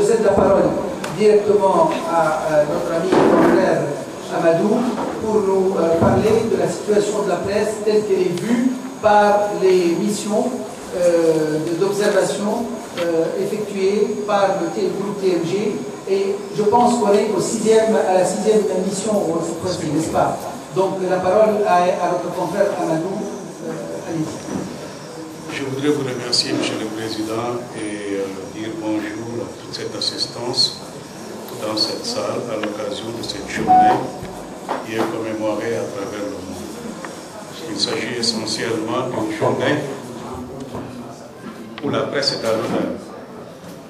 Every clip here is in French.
cède la parole directement à notre ami et frère Amadou pour nous parler de la situation de la presse telle qu'elle est vue par les missions d'observation effectuées par le groupe TMG. Et je pense qu'on est à la sixième mission cette fois-ci, n'est-ce pas? Donc la parole à notre confrère Amadou. Je voudrais vous remercier, Monsieur le Président, et dire bonjour à toute cette assistance dans cette salle à l'occasion de cette journée qui est commémorée à travers le monde. Il s'agit essentiellement d'une journée où la presse est à l'honneur.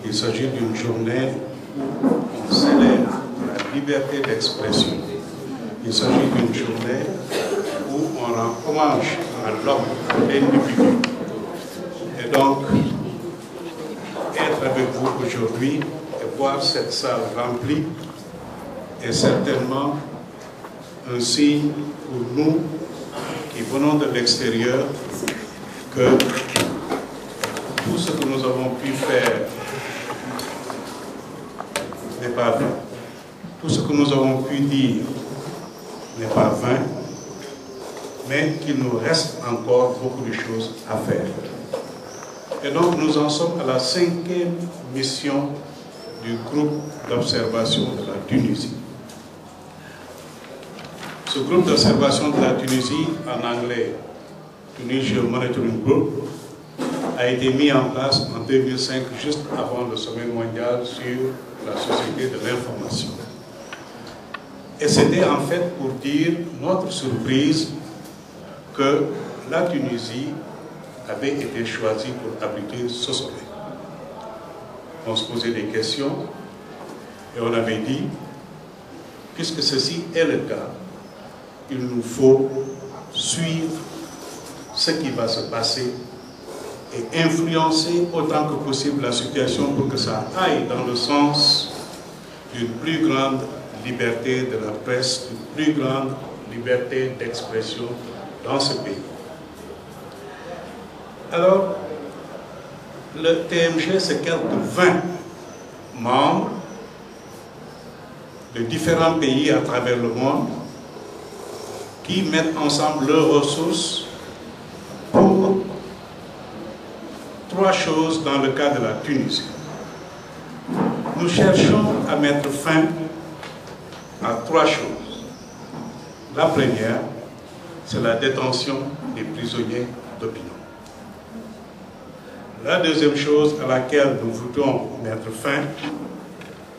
Il s'agit d'une journée où on célèbre la liberté d'expression. Il s'agit d'une journée où on rend hommage à l'homme, à l'individu. Et donc, être avec vous aujourd'hui et voir cette salle remplie est certainement un signe pour nous qui venons de l'extérieur que tout ce que nous avons pu faire n'est pas vain. Tout ce que nous avons pu dire n'est pas vain, mais qu'il nous reste encore beaucoup de choses à faire. Et donc nous en sommes à la 5e mission du groupe d'observation de la Tunisie. Ce groupe d'observation de la Tunisie, en anglais, Tunisia Monitoring Group, a été mis en place en 2005, juste avant le sommet mondial sur la société de l'information. Et c'était en fait pour dire notre surprise que la Tunisie avait été choisie pour abriter ce sommet. On se posait des questions et on avait dit, puisque ceci est le cas, il nous faut suivre ce qui va se passer et influencer autant que possible la situation pour que ça aille dans le sens d'une plus grande liberté de la presse, d'une plus grande liberté d'expression dans ce pays. Alors, le TMG, c'est quelques 20 membres de différents pays à travers le monde qui mettent ensemble leurs ressources pour 3 choses dans le cas de la Tunisie. Nous cherchons à mettre fin à 3 choses. La première, c'est la détention des prisonniers d'opinion. La deuxième chose à laquelle nous voulons mettre fin,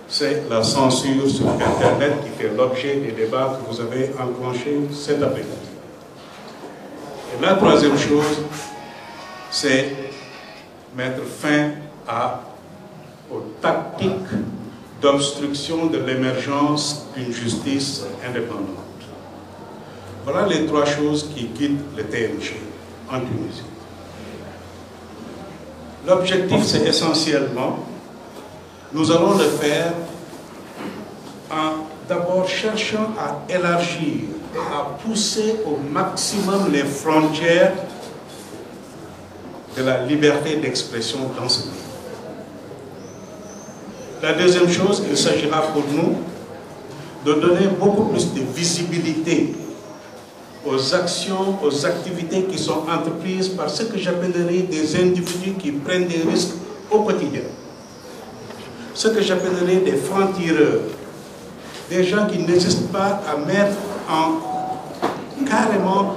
c'est la censure sur Internet qui fait l'objet des débats que vous avez enclenchés cet après-midi. Et la troisième chose, c'est mettre fin aux tactiques d'obstruction de l'émergence d'une justice indépendante. Voilà les 3 choses qui guident le TMG en Tunisie. L'objectif, c'est essentiellement, nous allons le faire en d'abord cherchant à élargir et à pousser au maximum les frontières de la liberté d'expression dans ce pays. La deuxième chose, il s'agira pour nous de donner beaucoup plus de visibilité aux actions, aux activités qui sont entreprises par ce que j'appellerais des individus qui prennent des risques au quotidien. Ce que j'appellerais des francs-tireurs, des gens qui n'hésitent pas à mettre carrément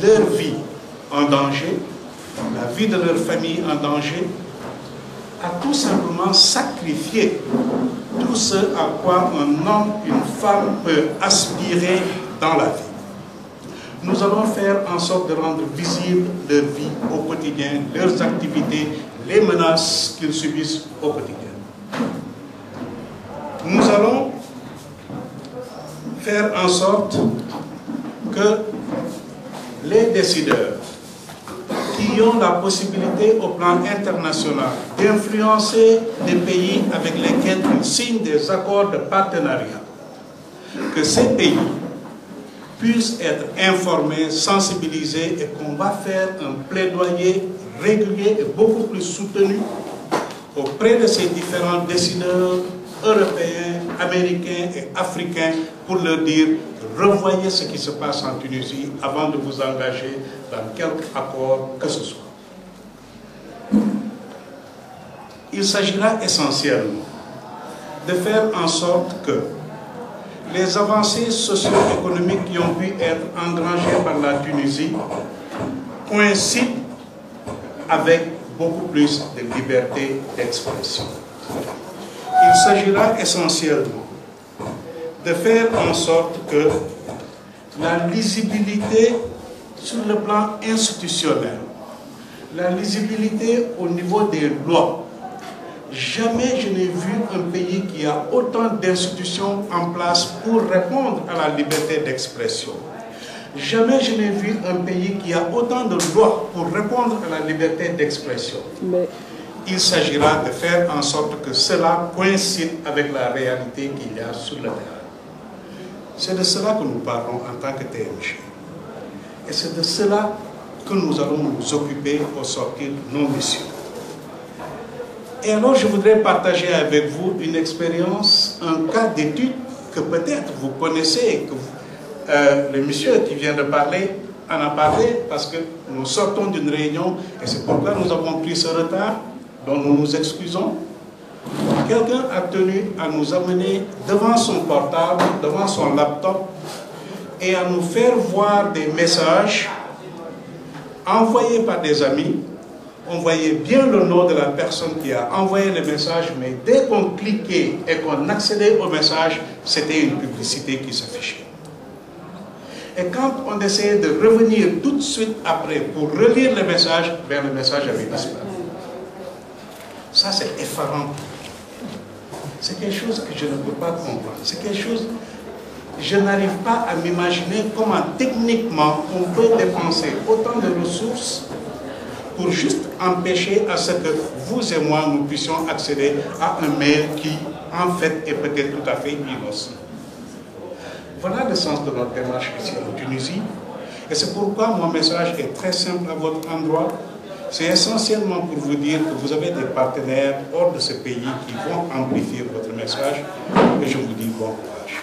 leur vie en danger, la vie de leur famille en danger, à tout simplement sacrifier tout ce à quoi un homme, une femme peut aspirer dans la vie. Nous allons faire en sorte de rendre visible leur vie au quotidien, leurs activités, les menaces qu'ils subissent au quotidien. Nous allons faire en sorte que les décideurs qui ont la possibilité au plan international d'influencer les pays avec lesquels ils signent des accords de partenariat, que ces pays puissent être informés, sensibilisés et qu'on va faire un plaidoyer régulier et beaucoup plus soutenu auprès de ces différents décideurs européens, américains et africains pour leur dire revoyez ce qui se passe en Tunisie avant de vous engager dans quelque accord que ce soit. Il s'agira essentiellement de faire en sorte que les avancées socio-économiques qui ont pu être engrangées par la Tunisie coïncident avec beaucoup plus de liberté d'expression. Il s'agira essentiellement de faire en sorte que la lisibilité sur le plan institutionnel, la lisibilité au niveau des lois. Jamais je n'ai vu un pays qui a autant d'institutions en place pour répondre à la liberté d'expression. Jamais je n'ai vu un pays qui a autant de lois pour répondre à la liberté d'expression. Il s'agira de faire en sorte que cela coïncide avec la réalité qu'il y a sur le terrain. C'est de cela que nous parlons en tant que TMG. Et c'est de cela que nous allons nous occuper au sortir de nos missions. Et alors je voudrais partager avec vous une expérience, un cas d'étude que peut-être vous connaissez, que le monsieur qui vient de parler en a parlé parce que nous sortons d'une réunion et c'est pourquoi nous avons pris ce retard dont nous nous excusons. Quelqu'un a tenu à nous amener devant son portable, devant son laptop et à nous faire voir des messages envoyés par des amis. On voyait bien le nom de la personne qui a envoyé le message, mais dès qu'on cliquait et qu'on accédait au message, c'était une publicité qui s'affichait. Et quand on essayait de revenir tout de suite après pour relire le message, ben le message avait disparu. Ça, c'est effarant. C'est quelque chose que je ne peux pas comprendre. C'est quelque chose... Je n'arrive pas à m'imaginer comment techniquement on peut dépenser autant de ressources pour juste empêcher à ce que vous et moi, nous puissions accéder à un mail qui, en fait, est peut-être tout à fait innocent. Voilà le sens de notre démarche ici en Tunisie. Et c'est pourquoi mon message est très simple à votre endroit. C'est essentiellement pour vous dire que vous avez des partenaires hors de ce pays qui vont amplifier votre message. Et je vous dis bon courage.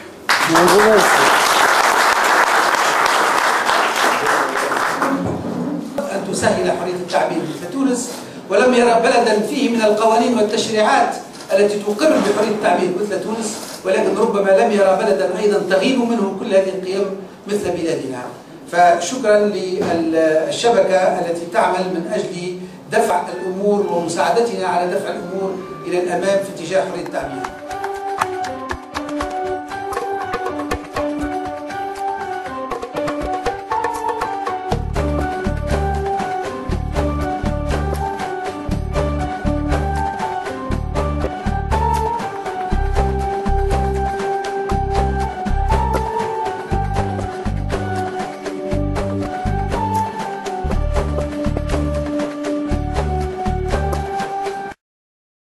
أن تسهل حرية التعبير مثل تونس ولم يرى بلدا فيه من القوانين والتشريعات التي تقر بحرية التعبير مثل تونس ولكن ربما لم يرى بلدا أيضا تغيب منه كل هذه القيم مثل بلادنا. فشكرا للشبكة التي تعمل من أجل دفع الأمور ومساعدتنا على دفع الأمور إلى الأمام في اتجاه حرية التعبير.